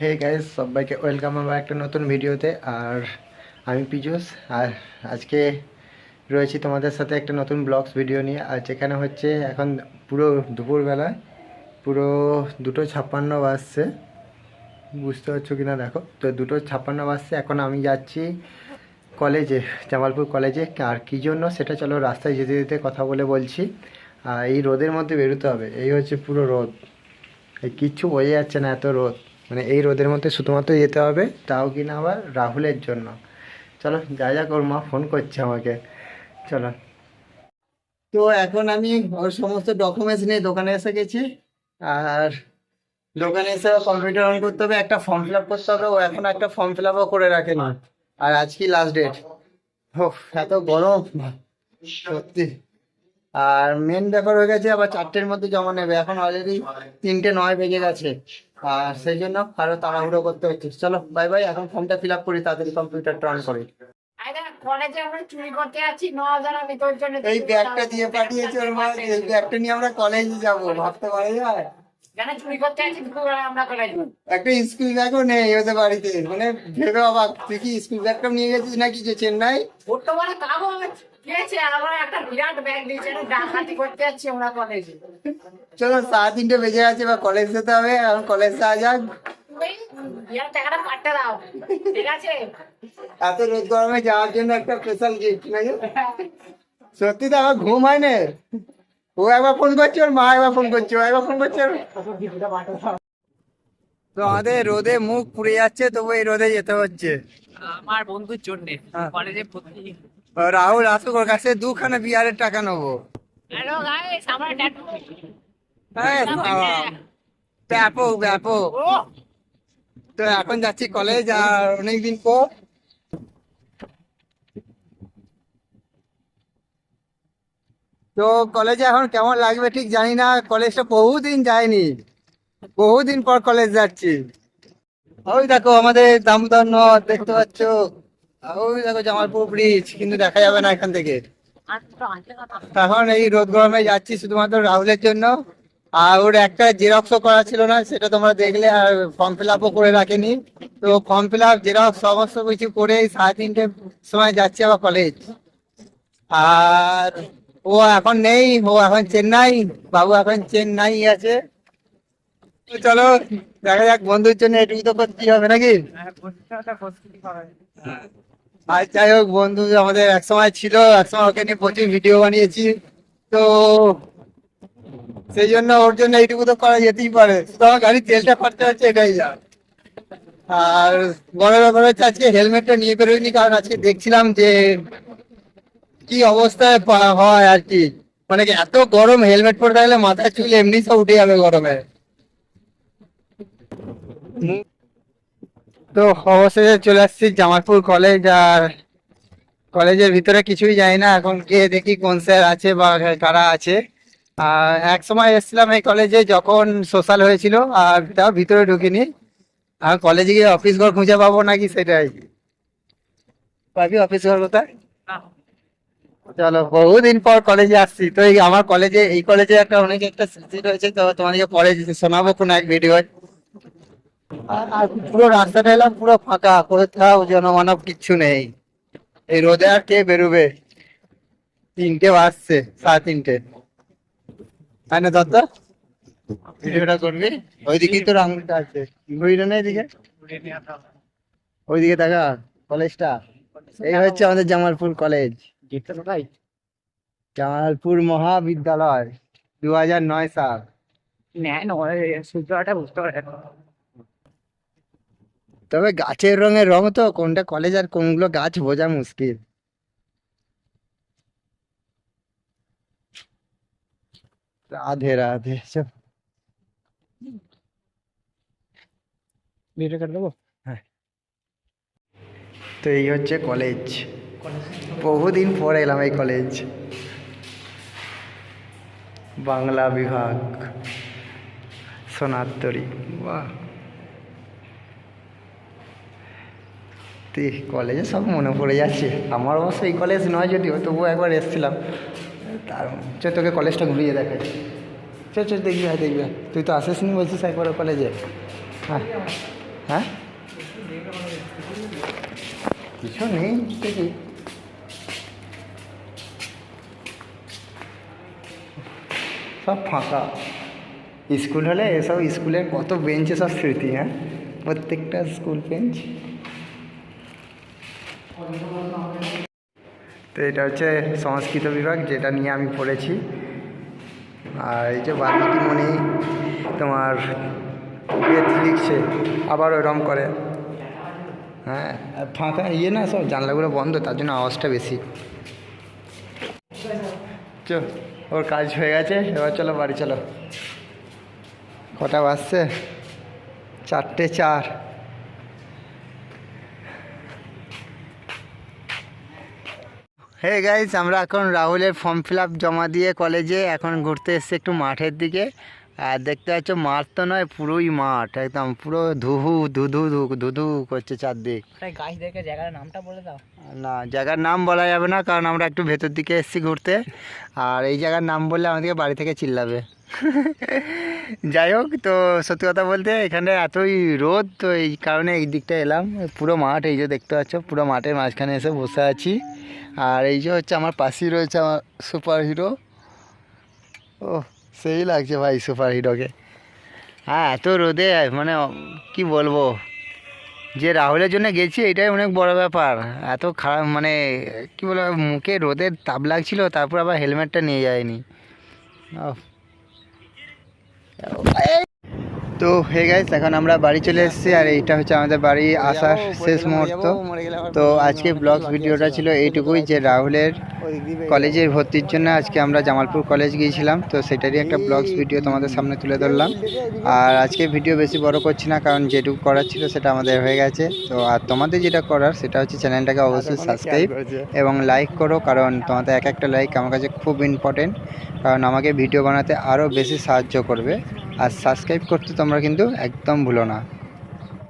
Hey guys, সবাইকে welcome আমার একটা নতুন ভিডিওতে। আর আমি পীযূষ। আর আজকে রয়েছি তোমাদের সাথে একটা নতুন ব্লগস ভিডিও নিয়ে। আর যেখানে হচ্ছে এখন পুরো দুপুরবেলায় পুরো 2:56 বাজছে। বুঝতে পারছো কিনা দেখো, তো 2:56 বাজছে। এখন আমি যাচ্ছি কলেজে, জামালপুর কলেজে। আর কী জন্য সেটা চলো রাস্তায় যেতে যেতে কথা বলে বলছি। আর এই রোদের মধ্যে বেরোতে হবে, এই হচ্ছে পুরো রোদ। এই কিচ্ছু বোঝা যাচ্ছে না, এত রোদ। মানে এই রোদের মধ্যে শুধুমাত্র যেতে হবে, তাও কিনা আবার রাহুলের জন্য। চলো যা যাক, ওর মা ফোন করছে আমাকে। চলো। তো এখন আমি ওর সমস্ত ডকুমেন্টস নিয়ে দোকানে এসে গেছি। আর দোকানে এসে কম্পিউটার অন করতে হবে, একটা ফর্ম ফিল আপ করতে হবে। ও এখন একটা ফর্ম ফিল আপও করে রাখেনি। আর আজকে লাস্ট ডেট। হো, এত গরম সত্যি। আর মেন ব্যাপার হয়ে গেছে, আবার 4টের মধ্যে জমা নেবে। এখন অলরেডি 3:09 বেজে গেছে। আর সেই জন্য আরো তাড়াহুড়ো করতে হচ্ছে। চলো বাই বাই, এখন ফর্মটা ফিল আপ করি, তাড়াতাড়ি কম্পিউটারটা অন করি। আরে কলেজে আমরা চুরি করতে যাচ্ছি 9,000 আমি তোর জন্য এই ব্যাগটা দিয়ে পাঠিয়েছে ওর মা, এই ব্যাগটা নিয়ে আমরা কলেজে যাবো, ভাবতে পারা যায়? কেন চুরি করতে যাচ্ছি দুপুরবেলা আমরা কলেজে? একটা স্কুল ব্যাগও নেই ওদের বাড়িতে। মানে ভেবে অবাক, তুই কি স্কুল ব্যাগটা নিয়ে গেছিস নাকি যে চেন্নাই? ওর তো বড় কাগজ দিয়েছে, আমরা একটা বিরাট ব্যাগ দিয়েছে, ডাকাতি করতে যাচ্ছি আমরা কলেজে। চলো, 3:30 বেজে গেছে, বা কলেজ যেতে হবে। এখন কলেজ যাওয়া যাক। ওই বিরাট টাকাটা পাঠতে দাও, ঠিক আছে? এত রোদ গরমে যাওয়ার জন্য একটা স্পেশাল গিফট নাকি? সত্যি তো আমার ঘুম হয় না। ও একবার ফোন করছে, ওর মা একবার ফোন করছে, ও একবার ফোন করছে। তো আমাদের রোদে মুখ পুড়ে যাচ্ছে, তবু এই রোদে যেতে হচ্ছে। আমার বন্ধুর জন্য হ্যাঁ। কলেজে ভর্তি। রাহুল আসুক, ওর কাছে 2খানা বিয়ারের টাকা নেবো। হ্যালো গাইস, আমরা ট্যাটু। হ্যাঁ, ব্যাপক ব্যাপক। ও তো এখন যাচ্ছি কলেজ, আর অনেকদিন পর। তো কলেজে এখন কেমন লাগবে ঠিক জানি না, কলেজটা বহুদিন যায়নি, বহুদিন পর কলেজ যাচ্ছি। ওই দেখো আমাদের দামোদর নদ দেখতে পাচ্ছ। ওই দেখো জামালপুর ব্রিজ, কিন্তু দেখা যাবে না এখান থেকে। এখন এই রোদ গরমে যাচ্ছি শুধুমাত্র রাহুলের জন্য। আর ওর একটা জেরক্সও করা ছিল না, সেটা তোমরা দেখলে। আর ফর্ম ফিল আপও করে রাখেনি। তো ফর্ম ফিল আপ, জেরক্স, সমস্ত কিছু করে 3:30 সময় যাচ্ছি আবার কলেজ। আর ও এখন নেই, ও এখন চেন্নাই। বাবু এখন চেন্নাই আছে। তো চলো দেখা যাক, বন্ধুর জন্য এটুকু তো করতেই হবে নাকি? আর যাই হোক, বন্ধু আমাদের একসময় ছিল, একসময় ওকে নিয়ে প্রচুর ভিডিও বানিয়েছি। তো সেই জন্য ওর জন্য এইটুকু তো করা যেতেই পারে। শুধু আমার গাড়ির তেলটা খরচা হচ্ছে, এটাই যা। আর বড় ব্যাপার হচ্ছে, আজকে হেলমেটটা নিয়ে বেরোয়নি, কারণ আজকে দেখছিলাম যে কি অবস্থায় হয় আর কি। মানে কি, এত গরম, হেলমেট পরে থাকলে মাথার চুল এমনি সব উঠে যাবে গরমে। তো অবশেষে চলে আসছি জামালপুর কলেজ। আর কলেজের ভিতরে কিছুই জানি না, এখন গিয়ে দেখি কোন স্যার আছে বা কারা আছে। এক সময় এসেছিলাম এই কলেজে যখন সোশ্যাল হয়েছিল, আর তাও ভিতরে ঢুকিনি। আর কলেজে গিয়ে অফিস ঘর খুঁজে পাবো নাকি, সেটাই। পাবি অফিস ঘর কোথায়? চলো, বহুদিন পর কলেজে আসছি। তো এই আমার কলেজে, এই কলেজে একটা অনেক একটা স্মৃতি রয়েছে, তো তোমাদেরকে পরে শোনাবো কোনো এক ভিডিও। আর পুরো রাস্তাটা এলাম পুরো ফাঁকা, কোথাও জনমানব কিচ্ছু নেই। এই রোদে আর কে বেরোবে? 3টে বাজছে, 3:30। তাই না দত্ত? ভিডিওটা করবি? ওইদিকেই তো রাঙ্গুলটা আছে। ঘুরে না এদিকে, ওইদিকে দেখা কলেজটা। এই হচ্ছে আমাদের জামালপুর কলেজ, জামালপুর মহাবিদ্যালয়, 2009 সাল। সূর্যটা বুঝতে পারে। তবে গাছের রঙের রং, তো কোনটা কলেজ আর কোনগুলো গাছ বোঝা মুশকিল। রাধে রাধে। ভিডিও করে দেবো। হ্যাঁ। তো এই হচ্ছে কলেজ, বহুদিন পরে এলাম এই কলেজ। বাংলা বিভাগ, সোনারতরী। বাহ, কলেজে সব মনে পড়ে যাচ্ছে। আমার অবশ্য এই কলেজ নয় যদিও, তবুও একবার এসেছিলাম। তার তোকে কলেজটা ঘুরিয়ে দেখাচ্ছি। চল চল, দেখবি, হ্যাঁ দেখবি। তুই তো আসিস নি বলছিস একবার কলেজে। হ্যাঁ হ্যাঁ কিছু নেই দেখি। সব ফাঁকা। স্কুল হলে এসব স্কুলের কত বেঞ্চে সব স্মৃতি, হ্যাঁ প্রত্যেকটা স্কুল বেঞ্চ। তো এটা হচ্ছে সংস্কৃত বিভাগ, যেটা নিয়ে আমি পড়েছি। আর এই যে বাল্মীকি মণি তোমার বেদ লিখছে, আবার ওরম করে। হ্যাঁ আর ফাঁকা ইয়ে না, সব জানলাগুলো বন্ধ, তার জন্য আওয়াজটা বেশি। চো ওর কাজ হয়ে গেছে, এবার চলো বাড়ি চলো। কটা বাজছে? 4:04। হে গাইস, আমরা এখন রাহুলের ফর্ম ফিল আপ জমা দিয়ে কলেজে এখন ঘুরতে এসেছি একটু মাঠের দিকে। আর দেখতে পাচ্ছ মাঠ তো নয়, পুরোই মাঠ, একদম পুরো ধুধু ধুধু ধুধু করছে চারদিক। গাছ দেখে জায়গার নামটা বলে দাও। না, জায়গার নাম বলা যাবে না, কারণ আমরা একটু ভেতর দিকে এসেছি ঘুরতে। আর এই জায়গার নাম বললে আমাদেরকে বাড়ি থেকে চিল্লাবে। যাই হোক, তো সত্যি কথা বলতে এখানে এতই রোদ, তো এই কারণে এই দিকটা এলাম। পুরো মাঠ এই যে দেখতে পাচ্ছ, পুরো মাঠের মাঝখানে এসে বসে আছি। আর এই যে হচ্ছে আমার পাশেই রয়েছে আমার সুপার হিরো। ও সেই লাগছে ভাই সুপার হিরোকে। হ্যাঁ এত রোদে মানে কি বলবো, যে রাহুলের জন্য গেছি এটাই অনেক বড় ব্যাপার। এত খারাপ মানে কি বলবো, মুখে রোদের তাপ লাগছিল, তারপর আবার হেলমেটটা নিয়ে যায়নি। তো হে গাইস, এখন আমরা বাড়ি চলে এসেছি, আর এইটা হচ্ছে আমাদের বাড়ি আসার শেষ মুহূর্ত। তো আজকে ব্লগস ভিডিওটা ছিল এইটুকুই, যে রাহুলের কলেজে ভর্তির জন্য আজকে আমরা জামালপুর কলেজ গিয়েছিলাম, তো সেটারই একটা ব্লগস ভিডিও তোমাদের সামনে তুলে ধরলাম। আর আজকে ভিডিও বেশি বড় করছি না, কারণ যেটুকু করার ছিল সেটা আমাদের হয়ে গেছে। তো আর তোমাদের যেটা করার সেটা হচ্ছে চ্যানেলটাকে অবশ্যই সাবস্ক্রাইব এবং লাইক করো, কারণ তোমাদের এক একটা লাইক আমার কাছে খুব ইম্পর্টেন্ট, কারণ আমাকে ভিডিও বানাতে আরও বেশি সাহায্য করবে। আর সাবস্ক্রাইব করতে তোমরা কিন্তু একদম ভুলো না।